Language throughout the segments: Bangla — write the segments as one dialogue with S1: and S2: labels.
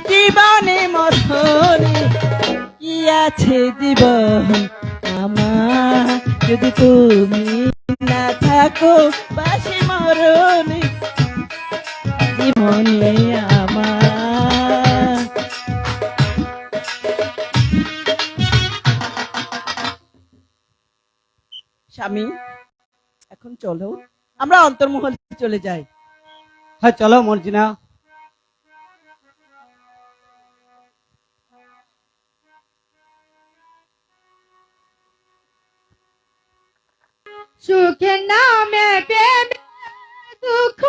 S1: জীবনে মরণে কি আছে জীবন আমার, যদি তুমি না থাকো পাশে মরণে জীবনে আমার। স্বামী, এখন চলো আমরা অন্তর্মহল চলে যাই।
S2: হ্যাঁ চলো মর্জিনা।
S3: সুখের নামে প্রেম দুঃখ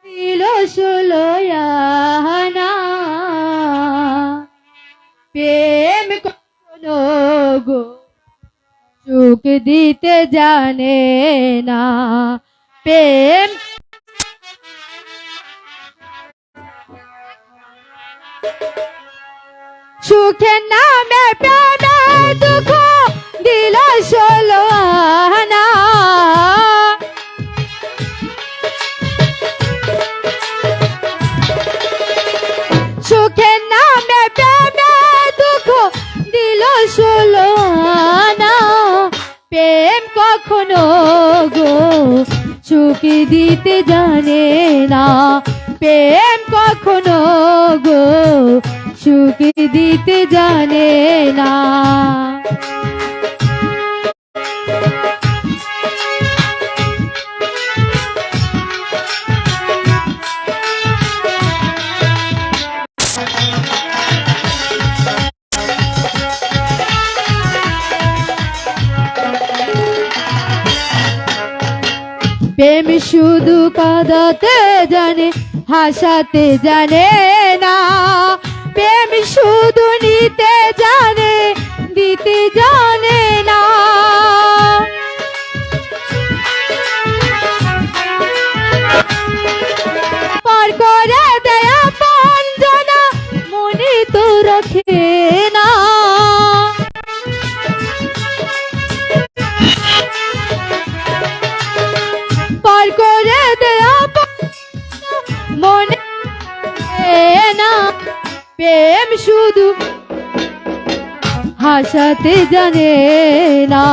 S3: দিল সুলয়ানা, প্রেম কখনো গো সুখ দিতে জানে না, প্রেম সুখের নামে প্রেমে দুঃখ দিল ষোলোয়ানা, সুখের নামে প্রেমে দুঃখ দিল ষোলোয়ানা, প্রেম কখনো গো সুখ দিতে জানে না, প্রেম কখনো গো সুখ দিতে জানে না। প্রেম শুধু কাঁদাতে জানে হাসাতে জানে না, প্রেম শুধু নিতে জানে দিতে জানে না, পার করে দেয়া পাঞ্জনা মনে তো রাখে না, পার করে দেয়া মনে না, প্রেম শুধু হাসাতে জানে না।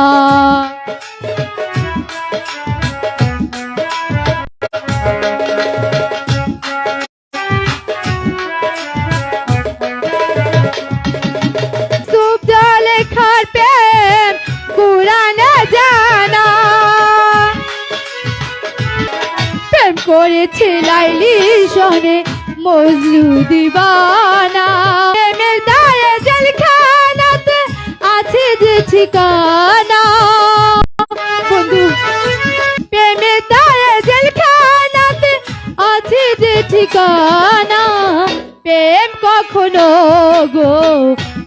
S3: সুপ জলে খার প্রেম কুরানা জানা, প্রেম করেছে লাইলি শোনে মজলু দিবানা, প্রেমের দায়ে জেলখানাতে আছে যে ঠিকানা, বন্ধু প্রেমের দায়ে জেলখানাতে আছে যে ঠিকানা, প্রেম কখনো গো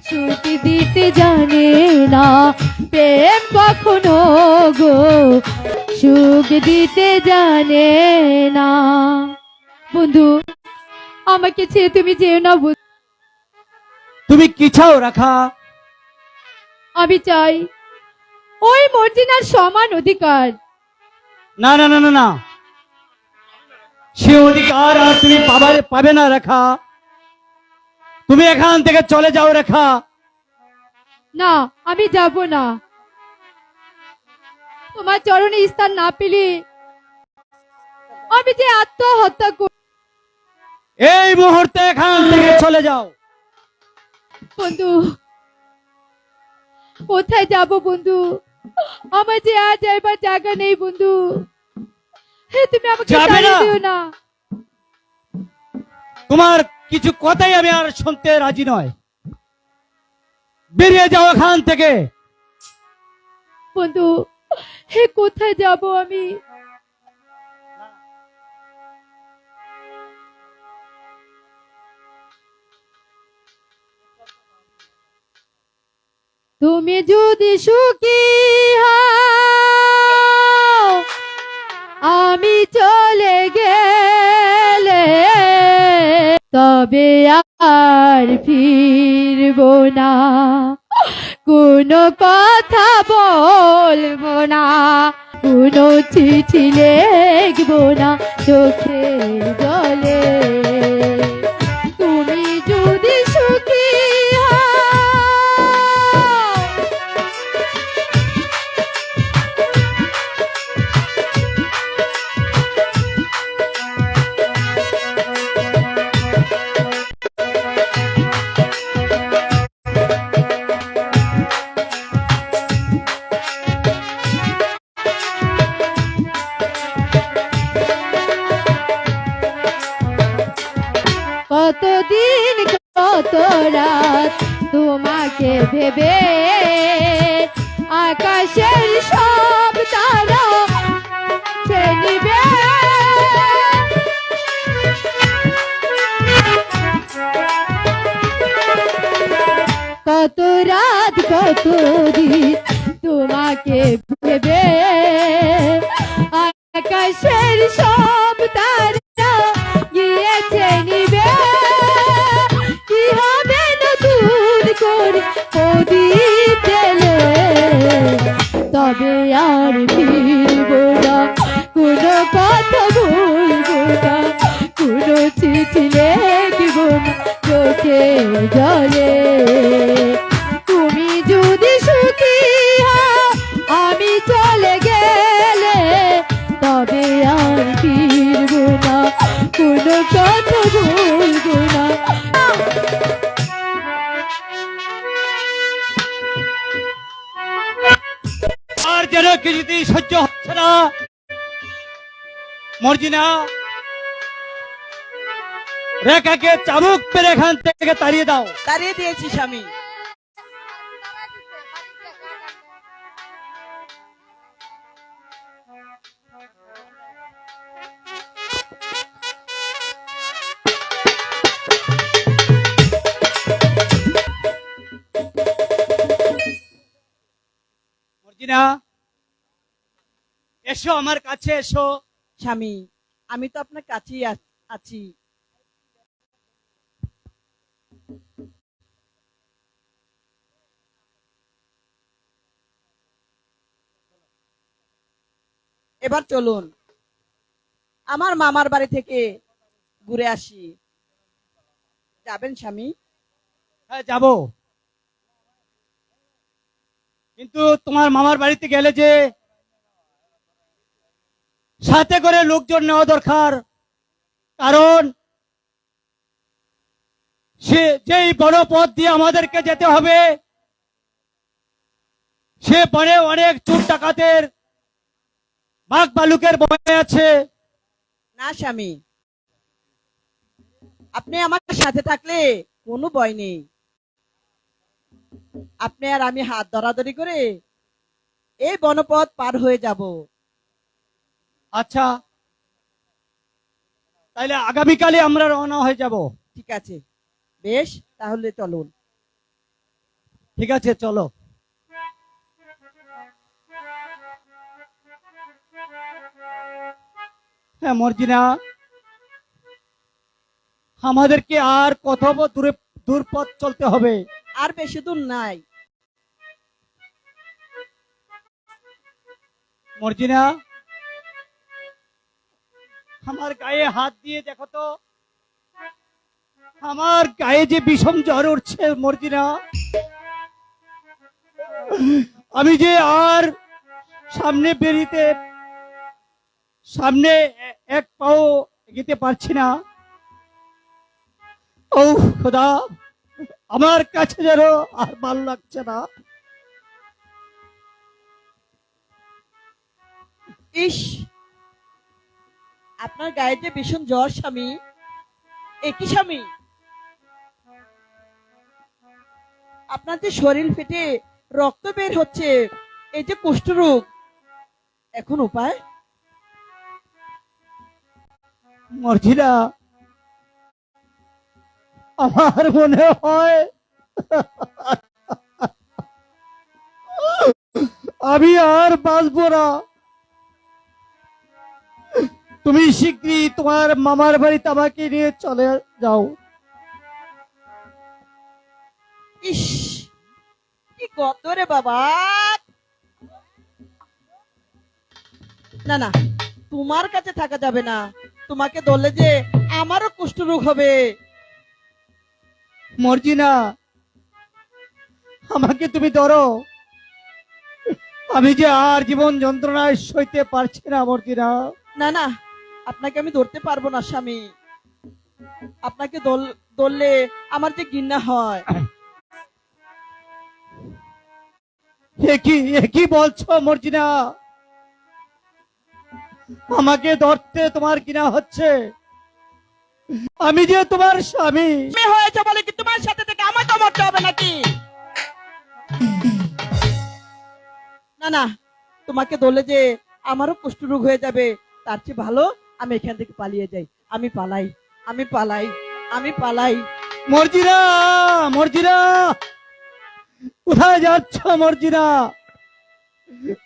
S3: সুখ দিতে জানে না, প্রেম কখনো গো সুখ দিতে জানে না। বন্ধু আমাকে ছেড়ে তুমি যেও না বন্ধু।
S2: তুমি কি চাও রাখা?
S3: আমি চাই ওই মর্জিনার সমান অধিকার।
S2: না না না না না, সে অধিকার আর তুমি পাবে না রেখা। তুমি এখান থেকে চলে যাও রেখা।
S3: না আমি যাব না, তোমার চরণে স্থান না পেলে আমি যে আত্মহত্যা করব।
S2: এই মুহূর্তে এখান থেকে চলে যাও।
S3: বন্ধু কোথায় যাব বন্ধু, আমার যে আর যাইবার জায়গা নেই বন্ধু, হে তুমি আমাকে তাড়িয়ে দিও না।
S2: তোমার কিছু কথাই আমি আর শুনতে রাজি নয়, বেরিয়ে যাও এখান থেকে।
S3: বন্ধু হে কোথায় যাব আমি? তুমি যদি সুখী হও আমি চলে গেলে তবে আর ফিরবো না, কোনো কথা বলবো না, কোনো চিঠি লিখবো না, চোখে জলে কতদিন কত রাত তোমাকে ভেবে আকাশের সব তারা সে নিবে। কত রাত কত দিন তোমাকে ভেবে আকাশের সব তারা গিয়েছে নিবে। কি হবে নতুন করে প্রদীপ জেলে, তবে আর ফিরব না, কোনো কথা বলবো না, কোনো চিঠি লিখব না চোখে জলে। তুমি যদি সুখী হও আমি চলে গেলে, তবে আর ফিরব না, কোনো কথা বলবো না।
S2: আর যেন কিছুতেই সহ্য হচ্ছে না মর্জিনা, রেখাকে চাবুক পেরে এখান থেকে তাড়িয়ে দাও।
S1: তাড়িয়ে দিয়েছি স্বামী।
S2: মর্জিনা, এসো আমার কাছে এসো।
S1: স্বামী, আমি তো আপনার কাছেই আছি। এবার চলুন আমার মামার বাড়ি থেকে ঘুরে আসি। যাবেন স্বামী?
S2: হ্যাঁ যাব, কিন্তু তোমার মামার বাড়িতে গেলে যে সাথে করে লোকজন নেওয়া দরকার, কারণ সে যেই বড় পথ দিয়ে আমাদেরকে যেতে হবে, সে বনে অনেক চোর ডাকাতের বাঘ ভালুকের ভয় আছে।
S1: না স্বামী, আপনি আমার সাথে থাকলে কোনো ভয় নেই। আপনি আর আমি হাত ধরাধরি করে এই বনপথ পার হয়ে যাব।
S2: আচ্ছা, তাইলে আগামীকালে আমরা রওনা হয়ে যাব।
S1: ঠিক আছে, বেশ, তাহলে চলুন।
S2: ঠিক আছে, চলো। হ্যাঁ মর্জিনা, আমাদেরকে আর কত দূর পথ চলতে হবে?
S1: আর বেশি দূর নাই।
S2: মর্জিনা, আমার গায়ে হাত দিয়ে দেখো তো, আমার গায়ে যে বিষম জ্বর উঠছে মর্জিনা। আমি যে আর সামনে এক পাও এগিতে পারছি না। ও খোদা, আমার কাছে যেন আর ভালো লাগছে না।
S1: ইস, আপনার গায়ে যে ভীষণ জ্বর স্বামী। একই স্বামী, আপনার যে শরীর ফেটে রক্ত বের হচ্ছে, এই যে কুষ্ঠরোগ, এখন উপায়?
S2: মর্জিনা, আমার মনে হয় আমি আর বাঁচবো না। তুমি শীঘ্রই তোমার মামার বাড়িতে আমাকে নিয়ে চলে যাও।
S1: ইস, কি কত রে বাবা। না না, তোমার কাছে থাকা যাবে না। তোমাকে ধরলে যে আমারও কুষ্ঠরোগ হবে।
S2: মর্জিনা, আমাকে তুমি ধরো, আমি যে আর জীবন যন্ত্রণায় সইতে পারছি না মর্জিনা।
S1: না না, আপনাকে আমি ধরতে পারবো না স্বামী। আপনাকে ধরলে আমার যে ঘৃণা হয়।
S2: একই বলছো মর্জিনা? আমাকে ধরতে তোমার ঘৃণা হচ্ছে? আমি যে তোমার স্বামী।
S1: মেয়ে হয়েছে বলে কি তোমার সাথে থেকে আমাকে মরতে হবে নাকি? না না, তোমাকে দলে যে আমারও কুষ্ঠরোগ হয়ে যাবে, তার চেয়ে ভালো আমি এখান থেকে পালিয়ে যাই। আমি পালাই, আমি পালাই, আমি পালাই।
S2: মর্জিনা, মর্জিনা, কোথায় যাচ্ছ মর্জিনা?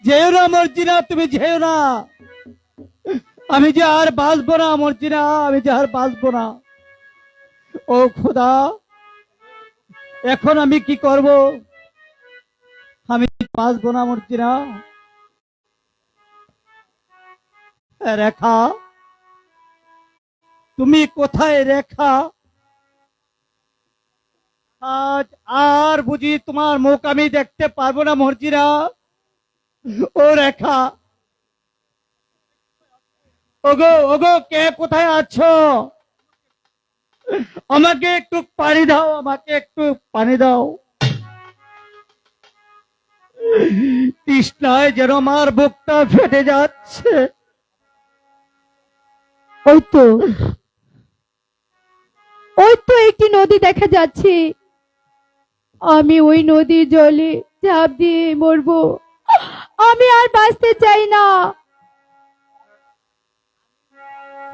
S2: যেও না মর্জিনা, তুমি যেও না। আমি যে আর বাঁচবো না মর্জিনা, আমি যে আর বাঁচবো না। ও খোদা, এখন আমি কি করব? আমি বাঁচবো না মর্জিনা। রেখা, তুমি কোথায় রেখা? আজ আর বুঝি তোমার মুখ আমি দেখতে পারবো না মর্জিনা। ও রেখা, ওগো ওগো, কে কোথায় আছো? আমাকে একটু পানি দাও, আমাকে একটু পানি দাও। তৃষ্ণায় যেন আমার বুকটা ফেটে যাচ্ছে।
S3: ওই তো, ওই তো একটি নদী দেখা যাচ্ছে। আমি ওই নদীর জলে ঝাঁপ দিয়ে মরবো। আমি আর বাঁচতে চাই না।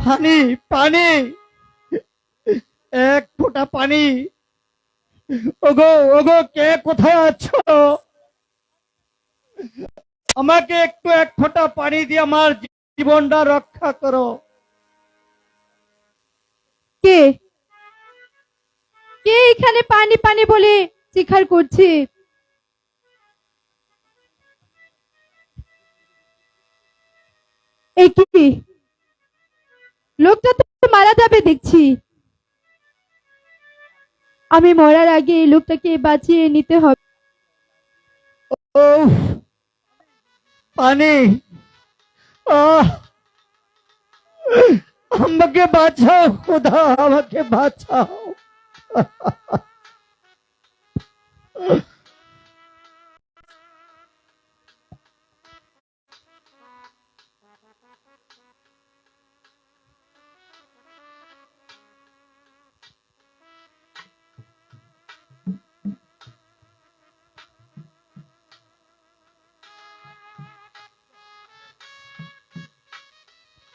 S2: পানি, পানি, এক ফোঁটা পানি। ওগো ওগো, কে কোথায় আছো? আমাকে একটু এক ফোঁটা পানি দিয়ে আমার জীবনটা রক্ষা করো।
S3: কে কে এখানে পানি পানি বলে চিৎকার করছে? এই কি লোকটা তো মারা যাবে দেখছি। আমি মরার আগে এই লোকটাকে বাঁচিয়ে নিতে হবে।
S2: ও পানি, আহ, আমাকে বাঁচাও খোদা, আমাকে বাঁচাও।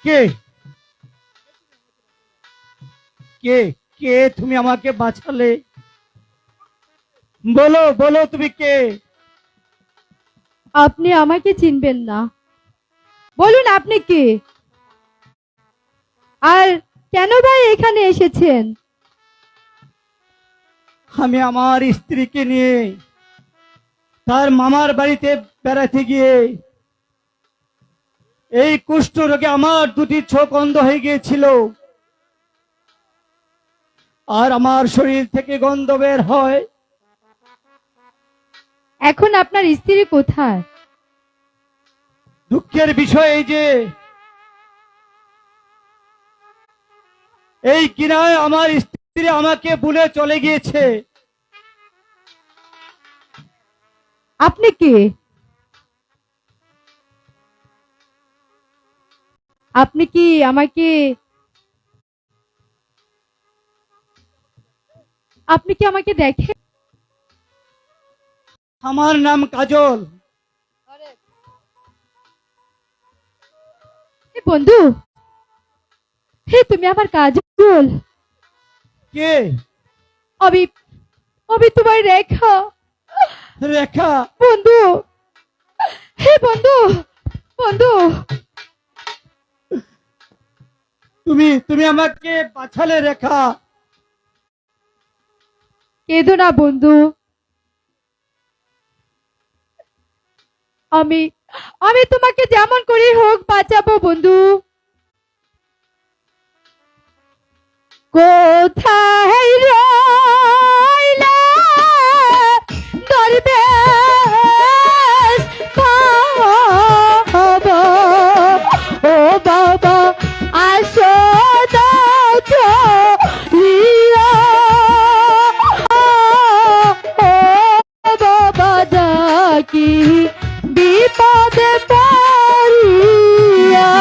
S2: কে কে কে তুমি আমাকে বাঁচালে? বলো বলো, তুমি কে?
S3: আপনি আমাকে চিনবেন না? বলুন আপনি কে, আর কেন ভাই এখানে এসেছেন?
S2: আমি আমার স্ত্রীকে নিয়ে তার মামার বাড়িতে বেড়াতে গিয়ে এই কুষ্ঠ রোগে আমার দুটি চোখ অন্ধ হয়ে গিয়েছিল, আর আমার শরীর থেকে গন্ধ বের হয়।
S3: এখন আপনার স্ত্রী কোথায়?
S2: দুঃখের বিষয় এই যে এই কিনায় আমার স্ত্রী আমাকে ভুলে চলে গিয়েছে।
S3: আপনি কে? আপনি কি আমাকে দেখেন?
S2: আমার নাম কাজল।
S3: এ বন্ধু, হে তুমি আমার কাজল।
S2: কে?
S3: আমি আমি তোমার রেখা।
S2: রেখা?
S3: বন্ধু, হে বন্ধু, বন্ধু,
S2: তুমি তুমি আমাকে বাঁচালে রেখা।
S3: কেঁদো না বন্ধু। আমি আমি তোমাকে যেমন করে হোক বাঁচাবো বন্ধু। কোথায় রইলা দরবেশ বাবা, ও বাবা আসো দাও চলিয়া, ও বাবা ডাকি বিপদে পড়িয়া।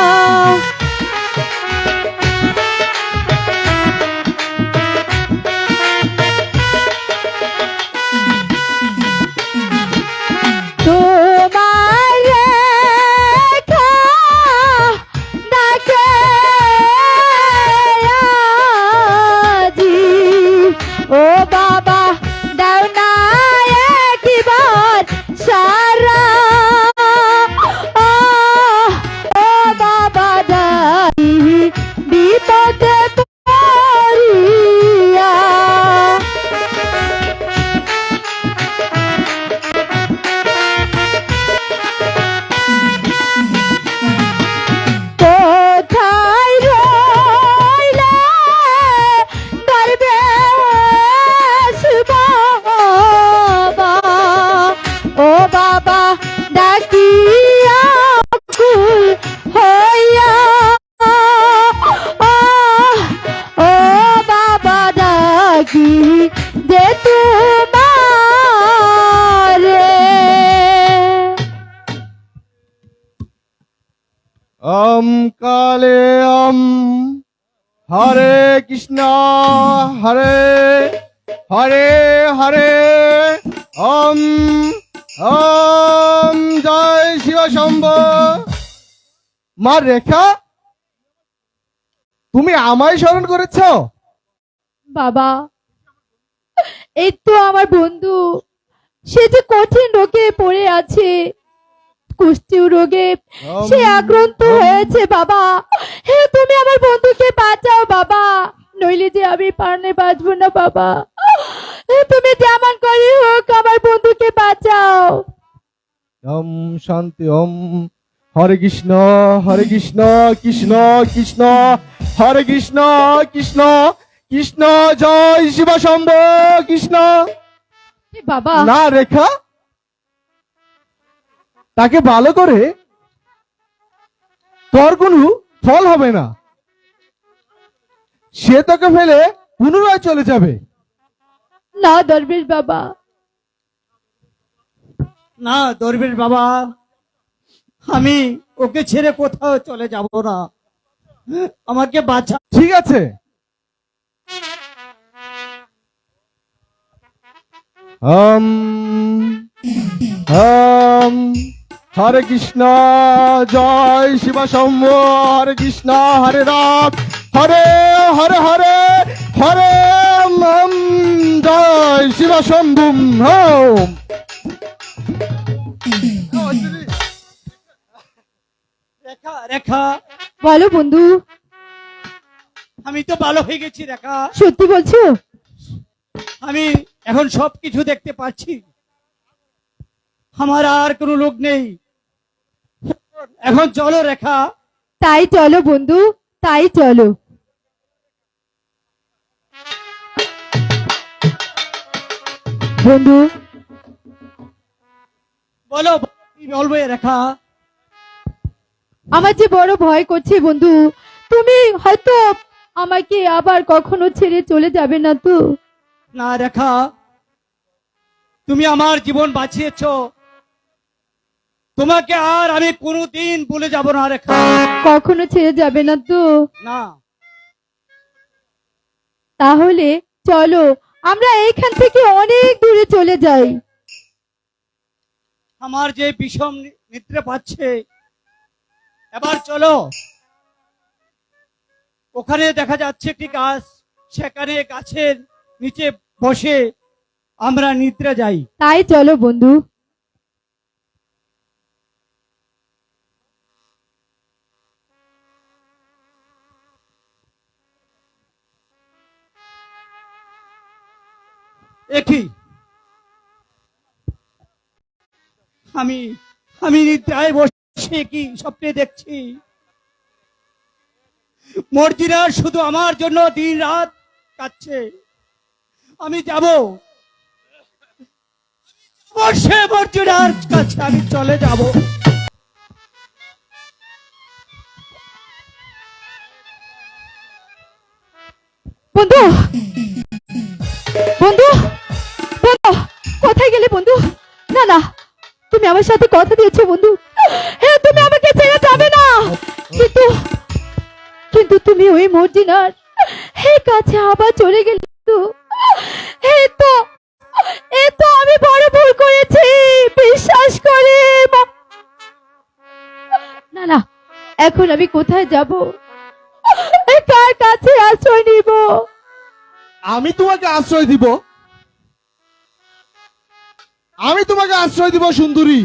S3: ডাকি যে তোমারে।
S4: কালে হরে কৃষ্ণ হরে হরে হরে ওম ওম জয় শিব শম্ভু। মা রেখা, তুমি আমায় স্মরণ করেছ?
S3: বাবা, এই তো আমার বন্ধু, সে যে কঠিন রোগে পড়ে আছে, কুষ্ঠ রোগে সে আক্রান্ত হয়েছে বাবা। হে তুমি আমার বন্ধুকে বাঁচাও বাবা, নইলে যে আমি প্রাণে বাঁচবো না বাবা। হে তুমি যেমন করে হোক আমার বন্ধুকে বাঁচাও।
S4: ওম শান্তি। ওম হরে কৃষ্ণ কৃষ্ণ কৃষ্ণ হরে কৃষ্ণ কৃষ্ণ কৃষ্ণ জয় শিব শম্ভু কৃষ্ণ।
S3: হে বাবা,
S4: না রেখা, তাকে ভালো করে তোর কোনো ফল হবে না, সে তোকে ফেলে পুনরায় চলে যাবে।
S3: না দরবেশ বাবা,
S2: না দরবেশ বাবা, আমি ওকে ছেড়ে কোথাও চলে যাব না, আমাকে বাঁচা।
S4: ঠিক আছে, হরে কৃষ্ণ জয় শিব শম্ভু হরে কৃষ্ণ হরে রাম হরে হরে হরে হরে জয় শিব শম্ভু।
S2: রেখা রেখা,
S3: বলো বন্ধু,
S2: আমি তো ভালো হয়ে গেছি রেখা,
S3: সত্যি বলছো?
S2: আমি এখন সবকিছু দেখতে পাচ্ছি, আমার আর কোনো লোক নেই। এখন চলো রেখা।
S3: তাই চলো বন্ধু, তাই চলো। বন্ধু,
S2: বলো কি বলবো রেখা?
S3: আমার যে বড় ভয় করছে বন্ধু, তুমি হয়তো আমাকে আবার কখনো ছেড়ে চলে যাবে না তো?
S2: না রেখা, তুমি আমার জীবন বাঁচিয়েছো, তোমাকে আর আমি কোনোদিন ভুলে যাব না রেখা।
S3: কখনো ছেড়ে যাবে না তো?
S2: না,
S3: তাহলে চলো আমরা এইখান থেকে অনেক দূরে চলে যাই।
S2: আমার যে বিষম নিদ্রা পাচ্ছে, এবার চলো, ওখানে দেখা যাচ্ছে একটি গাছ, সেখানে গাছের নিচে বসে আমরা নিদ্রা যাই।
S3: তাই চলো বন্ধু।
S2: দেখি আমি আমি নিদ্রায় বসে কি স্বপ্নে দেখছি, মর্জিনা শুধু আমার জন্য দিন রাত কাটছে। আমি যাব, সে মর্জিনার কাছে আমি চলে যাব।
S3: বন্ধু, বন্ধু, বন্ধু, কোথায় গেলে বন্ধু? না না, তুমি আমার সাথে কথা দিয়েছো বন্ধু, হ্যাঁ তুমি আমাকে ছেড়ে যাবে না। কিন্তু কিন্তু তুমি ওই মর্জিনার কাছে আবার চলে গেলে তো। এই তো আমি বড় ভুল করেছি, বিশ্বাস করে। না না, এখন আমি কোথায় যাব, কার কাছে আশ্রয় নিব?
S4: আমি তোমাকে আশ্রয় দিব, আমি তোমাকে আশ্রয় দিব সুন্দরী,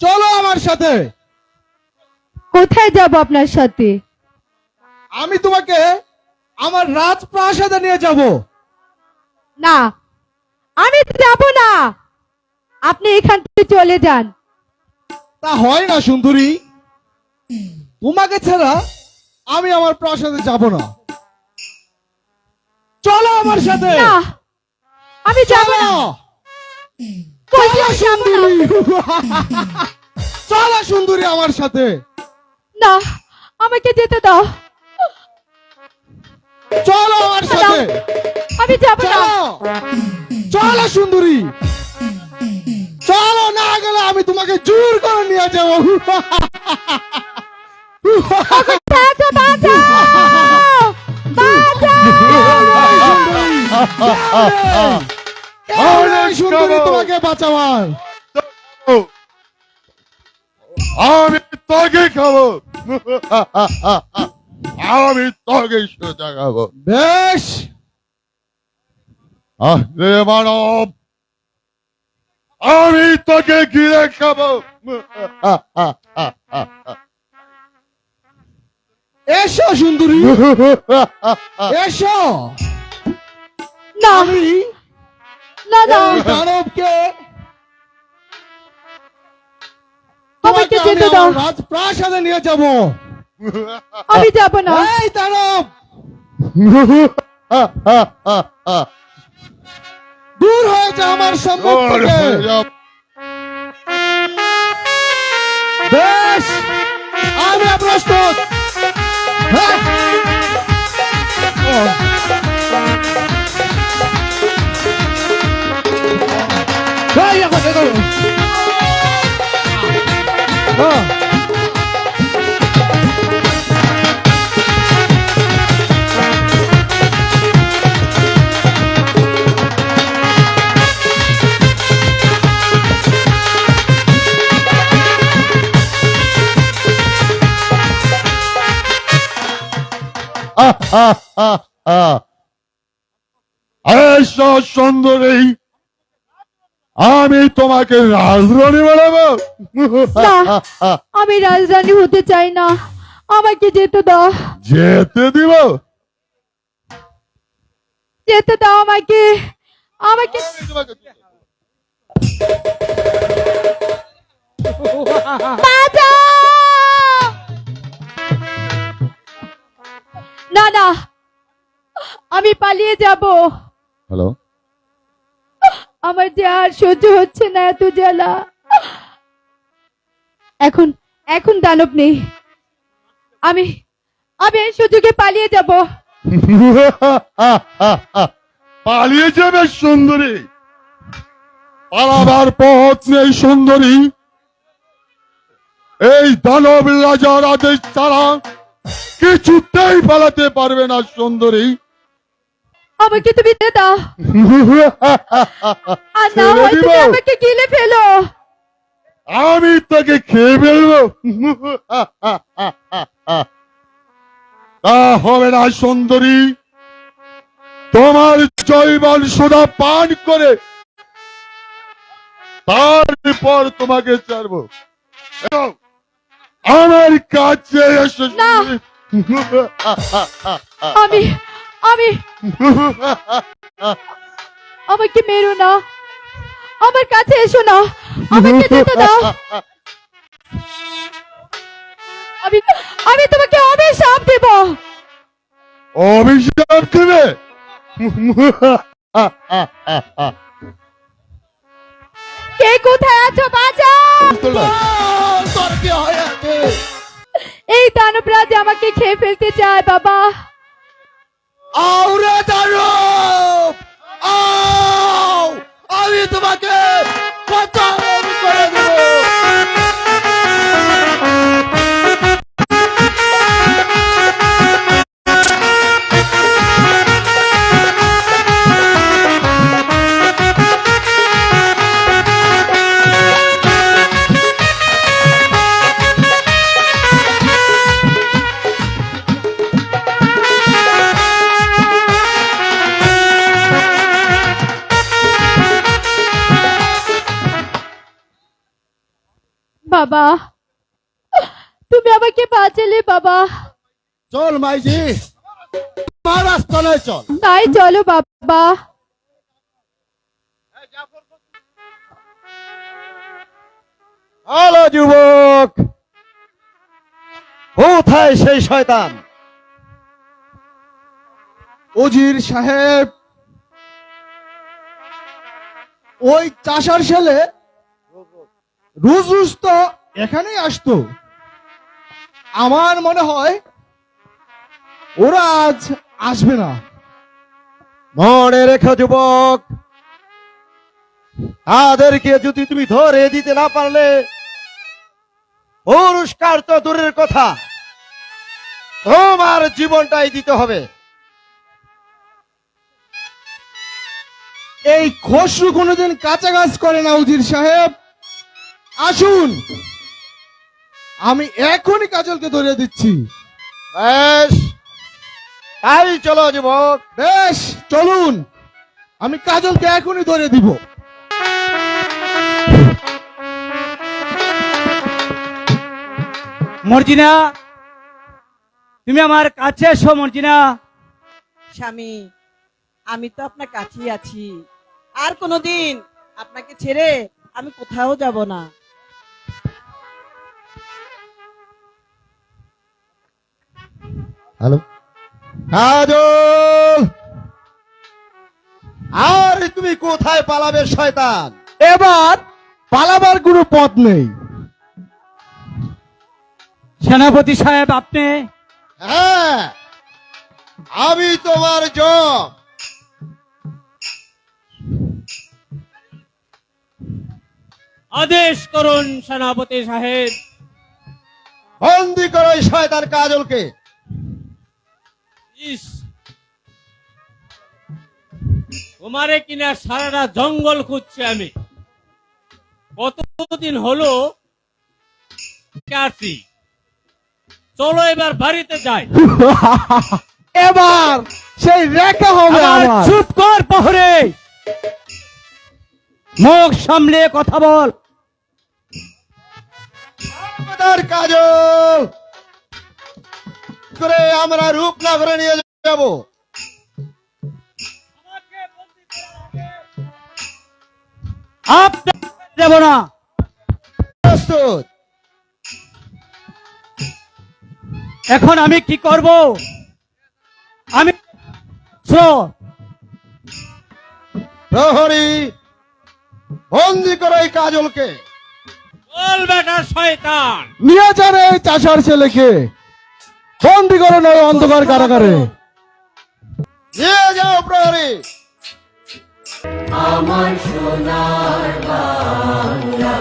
S4: চলো আমার সাথে।
S3: কোথায় যাব আপনার সাথে?
S4: আমি তোমাকে আমার রাজপ্রাসাদে নিয়ে যাব।
S3: না, আমি যাব না, আপনি এখান থেকে চলে যান।
S4: তা হয় না সুন্দরী, তোমাকে ছাড়া আমি আমার প্রাসাদে যাব না, চলো আমার সাথে।
S3: না, আমি যাব না। কই
S4: চলো
S3: যাব না।
S4: সুন্দরী, চলো সুন্দরী আমার সাথে।
S3: না, আমাকে যেতে দাও।
S4: চলো আমার সাথে।
S3: যাব না।
S4: চলো চলো সুন্দরী, চলো, না গেলে আমি তোমাকে জোর করে নিয়ে যাবো।
S3: থাকো, বাঁচাও!
S4: সুন্দরী তোমাকে বাঁচাবার।
S5: আমি তোকে খাবো, আমি তোকে সোজা খাবো।
S4: বেশ,
S5: রে মানব, আমি তোকে ঘিরে খাবো।
S4: এসো সুন্দরী, এসো।
S3: না
S4: আমি
S3: না না,
S4: এই দানবকে
S3: আমাকে
S4: তোমাকে আমি
S3: যেতে দাও।
S4: আমার রাজপ্রাসাদে নিয়ে যাবো।
S3: আমি যাব না।
S4: এই দানব, দূর হয়ে যা আমার সম্মুখ থেকে। বেশ, আমি প্রস্তুত। হ্যাঁ। এই আমার দেখো। হ্যাঁ।
S5: এসো সুন্দরী, আমি তোমাকে রাজরানী বানাবো।
S3: না, আমি রাজরানী হতে চাই না, আমাকে যেতে দাও।
S5: যেতে দিব?
S3: যেতে দাও আমাকে, আমাকে। বাঁচাও! না না, আমি পালিয়ে যাব।
S5: হ্যালো,
S3: আমার যে আর সহ্য হচ্ছে না এত জ্বালা। এখন এখন দানব নেই, আমি আমি এই সুযোগে পালিয়ে যাব।
S5: পালিয়ে যাবে সুন্দরী? পালাবার পথ নেই সুন্দরী। এই দানব রাজার আদেশ ছাড়া কিছুতেই পালাতে পারবে না সুন্দরী।
S3: আমাকে তুমি দে দাও, আর না
S5: ছেড়ে
S3: হয়
S5: দিব?
S3: তুমি আমাকে গিলে ফেলো।
S5: আমি তোকে খেয়ে ফেলবো। তা হবে না সুন্দরী, তোমার জৈবন সোডা পান করে তারপর তোমাকে ছাড়বো। এসো, আমার কাছে এসো
S3: না।
S5: সুন্দরী।
S3: আমি আমি আমাকে মেরো না, আমার কাছে এসো না, আমাকে যেতে দাও। আমি আমি তোমাকে অভিশাপ দেব।
S5: অভিশাপ দেবে?
S3: কে কোথায় আছো, বাঁচাও!
S4: তোর কি হয়েছে?
S3: এই দানবরাজ আমাকে খেয়ে ফেলতে চায় বাবা।
S4: আউরে দানব, আও! আমি তোমাকে খতম করে দেব।
S3: বাবা, তুমি আমাকে বাঁচালে বাবা।
S4: চল মাইজি, মহারাজ তলায় চল।
S3: তাই চলো বাবা।
S2: হ্যালো যুবক, কোথায় সেই শয়তান?
S4: উজির সাহেব, ওই চাষার ছেলে রোজ রোজ তো এখানেই আসতো। আমার মনে হয় ওরা আজ আসবে না।
S6: মনে রেখো যুবক, তাদেরকে যদি তুমি ধরে দিতে না পারলে পুরস্কার তো দূরের কথা, তোমার জীবনটাই দিতে হবে।
S4: এই খসরু কোনোদিন কাঁচা কাজ করে না উজির সাহেব। আসুন, আমি এখনই কাজলকে ধরিয়ে দিচ্ছি।
S6: বেশ, তাই চলো যুবক।
S4: বেশ, চলুন, আমি কাজলকে এখনই ধরিয়ে দিব।
S2: মর্জিনা, তুমি আমার কাছে এসো মর্জিনা।
S1: স্বামী, আমি তো আপনার কাছেই আছি, আর কোনোদিন আপনাকে ছেড়ে আমি কোথাও যাব না।
S6: হ্যালো কাজল, আর তুমি কোথায় পালাবে শয়তান?
S4: এবার পালাবার কোনো পথ নেই।
S2: সেনাপতি সাহেব, আপনি
S6: হ্যাঁ, আমি তোমার জম।
S7: আদেশ করুন সেনাপতি সাহেব।
S6: বন্দি করো এই শয়তান কাজলকে।
S7: ইস, তোমারে কিনা সারাটা জঙ্গল খুঁজছে আমি, কতদিন হলো আসি। চলো এবার বাড়িতে যাই।
S4: এবার সেই রেখা হবে
S2: আবার
S4: আমার।
S2: চুপ কর প্রহরে, মুখ সামলে কথা বল।
S6: খবরদার কাজল, করে আমরা রূপনগরে নিয়ে যাব।
S2: আপনি দেব না।
S6: প্রস্তুত।
S2: এখন আমি কি করব? আমি
S6: প্রহরী, বন্দি করো এই কাজলকে।
S7: চল বেটা শয়তান।
S4: নিয়ে যান এই চাষার ছেলেকে, বন্দি করে নয় অন্ধকার কারাগারে।
S6: নিয়ে যাও প্রহরী।
S8: আমার সোনার বাংলা,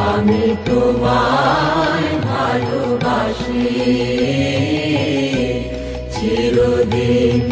S8: আমি তোমায় ভালোবাসি চিরদিন।